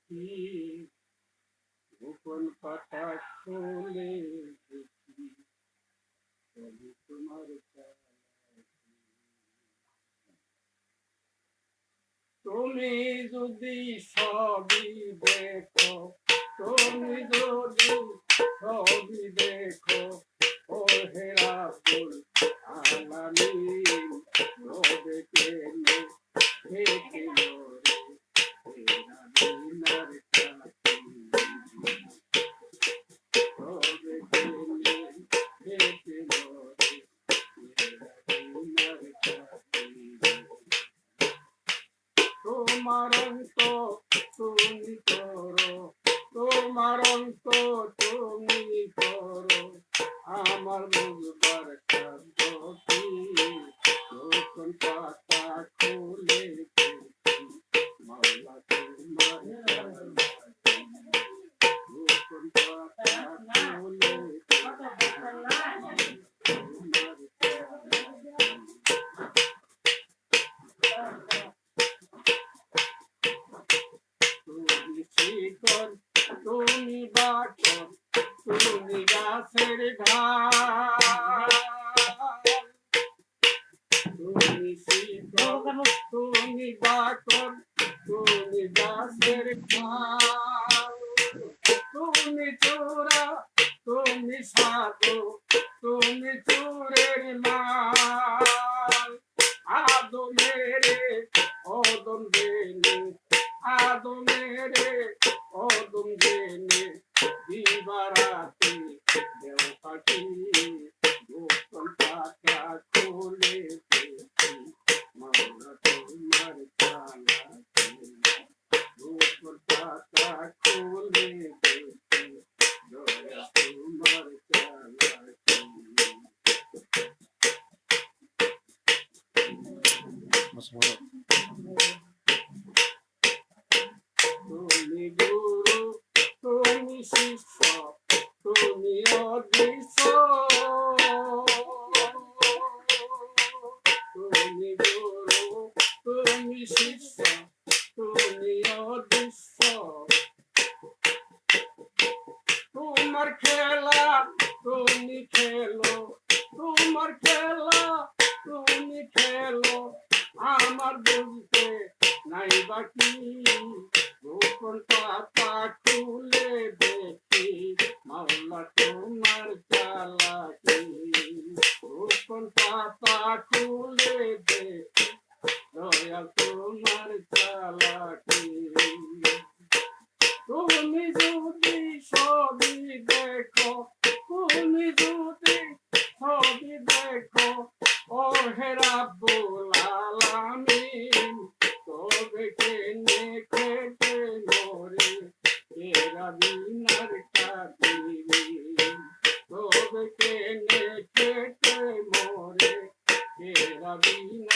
কি গোপন কথা খুলে দেখি তবে তোমার তুমি যদি সবই দেখো, তুমি যদি সবই দেখো, ও হেরা ফুল আলামিন রবে কেনে থেকে রে হেরা দিনার কাছে রবে কেনে থেকে রে হেরা দিনার কাছে তোমার অন্ত তুমি করো, তোমার অন্ত তুমি করো, আমার বুঝবার কাব্য কি নতুন পাতা খুলে দেখি মাওলা তোমার নতুন পাতা খুলে তুমি শিকর, তুমি বাকর, তুমি গাছের ঢাল, তুমি শিকর, তুমি বাকর, তুমি গাছের ঢাল, তুমি চূড়া, তুমি সাধু, তুমি চূড়ের মাল, আদমেরে অদম জেনে, আদমেরে অদম জেনে দিবারাতে দেও পাখি গোপন পাতা খুলে দেখি মাওলা তোমার চালাকি গোপন পাতা খুলে দেখি দয়া তোমার চালাকি তুমি গুরু, তুমি শিষ্য, তুমি অদৃশ্য, তুমি গুরু, তুমি শিষ্য, তুমি অদৃশ্য, তোমার খেলা তুমি খেলো, তোমার খেলা তুমি খেলো, আমার বুঝতে নাই বাকি গোপন পাতা খুলে দেখি মাওলা তোমার চালাকি গোপন পাতা খুলে দেখি দয়াল তোমার চালাকি তুমি যদি সবই দেখো, তুমি যদি সবই দেখো, ও হে রাব্বুল আলামিন তবে কেনে খেতে মরে হেরা দিনার কাদিরি তবে কেনে খেতে মরে হেরা দিনার